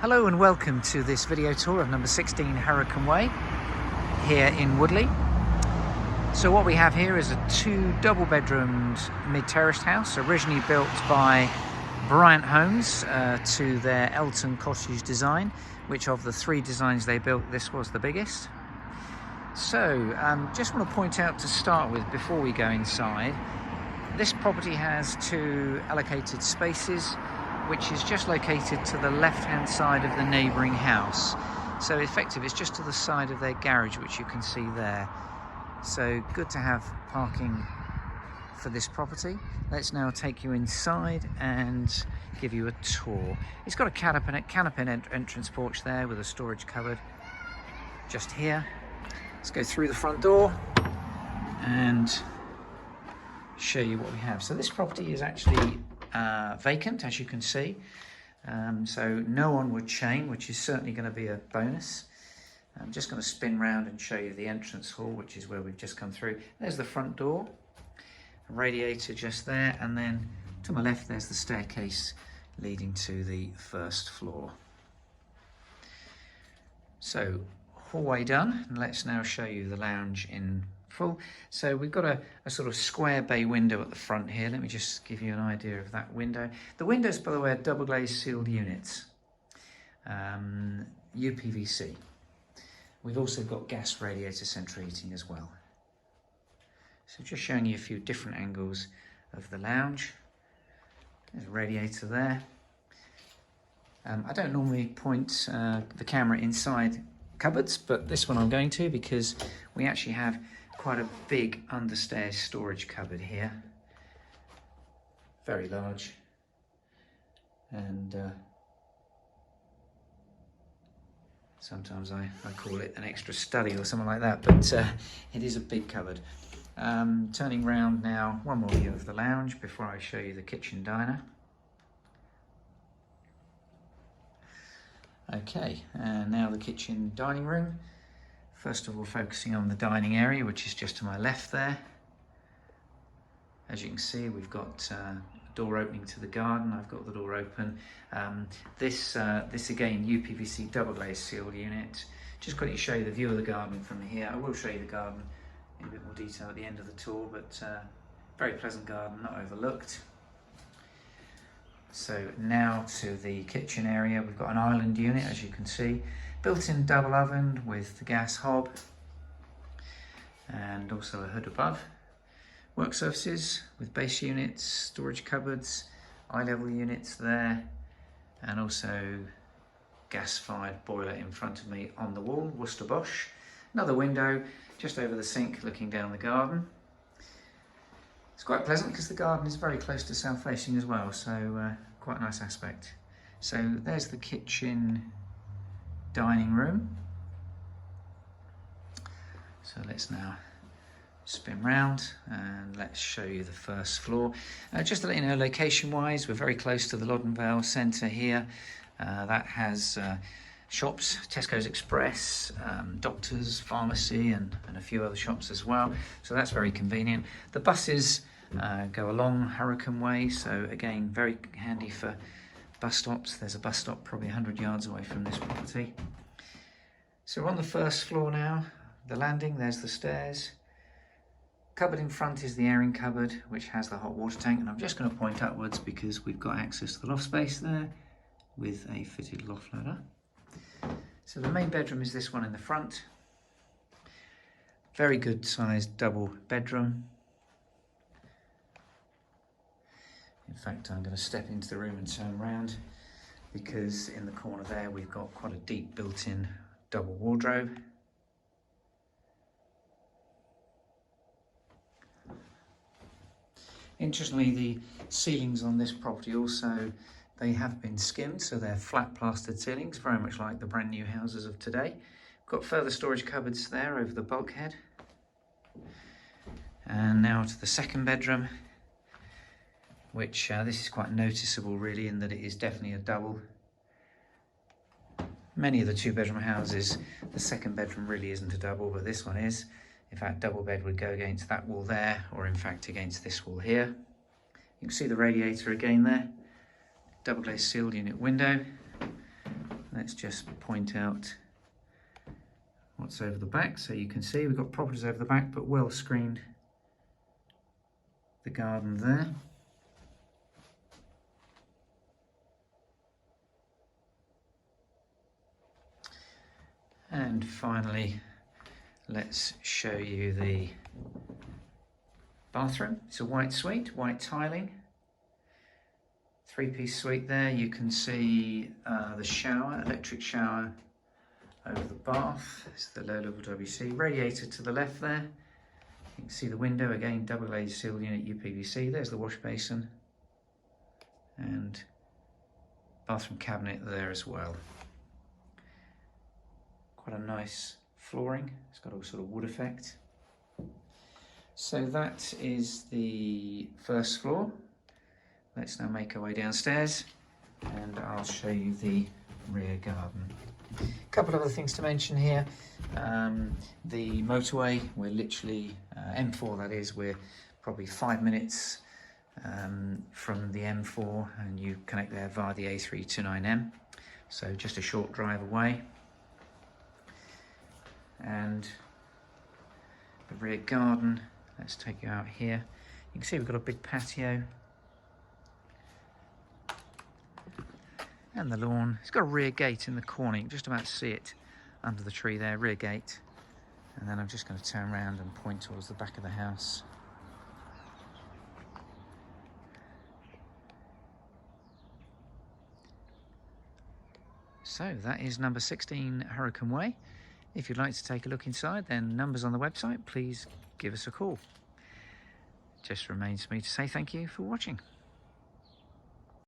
Hello and welcome to this video tour of number 16 Hurricane Way here in Woodley. So what we have here is a two double-bedroomed mid-terraced house, originally built by Bryant Homes to their Elton Cottage design, which of the three designs they built, this was the biggest. So just want to point out to start with, before we go inside, this property has two allocated spaces, which is just located to the left-hand side of the neighbouring house. So effectively, it's just to the side of their garage, which you can see there. So good to have parking for this property. Let's now take you inside and give you a tour. It's got a canopy entrance porch there with a storage cupboard just here. Let's go through the front door and show you what we have. So this property is actually vacant, as you can see, so no onward chain, which is certainly going to be a bonus. I'm just going to spin round and show you the entrance hall, which is where we've just come through. There's the front door, a radiator just there, and then to my left there's the staircase leading to the first floor. So hallway done, and let's now show you the lounge in full. So we've got a sort of square bay window at the front here. Let me just give you an idea of that window. The windows, by the way, are double glazed sealed units, UPVC. We've also got gas radiator central heating as well. So just showing you a few different angles of the lounge. There's a radiator there. I don't normally point the camera inside cupboards, but this one I'm going to, because we actually have quite a big understairs storage cupboard here, very large, and sometimes I call it an extra study or something like that, but it is a big cupboard. Turning round now, one more view of the lounge before I show you the kitchen diner. Okay, and now the kitchen dining room. First of all, focusing on the dining area, which is just to my left there. As you can see, we've got a door opening to the garden. I've got the door open. This again, UPVC double glazed sealed unit. Just quickly show you the view of the garden from here. I will show you the garden in a bit more detail at the end of the tour, but very pleasant garden, not overlooked. So now to the kitchen area. We've got an island unit, as you can see. Built-in double oven with the gas hob and also a hood above. Work surfaces with base units, storage cupboards, eye level units there, and also gas-fired boiler in front of me on the wall, Worcester Bosch. Another window just over the sink looking down the garden. It's quite pleasant because the garden is very close to south facing as well, so quite a nice aspect. So there's the kitchen dining room. So let's now spin round and let's show you the first floor. Just to let you know, location wise, we're very close to the Loddon Vale Centre here. That has shops, Tesco's Express, doctors, pharmacy, and a few other shops as well. So that's very convenient. The buses go along Hurricane Way, so again, very handy for bus stops. There's a bus stop probably 100 yards away from this property. So we're on the first floor now. The landing, there's the stairs. Cupboard in front is the airing cupboard, which has the hot water tank, and I'm just going to point upwards because we've got access to the loft space there with a fitted loft ladder. So the main bedroom is this one in the front. Very good sized double bedroom. In fact, I'm going to step into the room and turn around because in the corner there we've got quite a deep built-in double wardrobe. Interestingly, the ceilings on this property also, they have been skimmed, so they're flat plastered ceilings, very much like the brand new houses of today. Got further storage cupboards there over the bulkhead. And now to the second bedroom, which this is quite noticeable really in that it is definitely a double. Many of the two bedroom houses, the second bedroom really isn't a double, but this one is. In fact, double bed would go against that wall there, or in fact against this wall here. You can see the radiator again there. Double glazed sealed unit window. let's just point out what's over the back. So you can see we've got properties over the back, but well screened the garden there. And finally, let's show you the bathroom. It's a white suite, white tiling, three-piece suite there. You can see the shower, electric shower over the bath. It's the low-level WC. Radiator to the left there. You can see the window, again, double glazed sealed unit UPVC. There's the wash basin and bathroom cabinet there as well. Quite a nice flooring. It's got a sort of wood effect. So that is the first floor. Let's now make our way downstairs and I'll show you the rear garden. A couple of other things to mention here. The motorway, we're literally, M4 that is, we're probably 5 minutes from the M4, and you connect there via the A329M. So just a short drive away. And the rear garden, let's take you out here. You can see we've got a big patio. And the lawn. It's got a rear gate in the corner. You can just about see it under the tree there, rear gate. And then I'm just going to turn around and point towards the back of the house. So that is number 16 Hurricane Way. If you'd like to take a look inside, then numbers on the website, please give us a call. Just remains for me to say thank you for watching.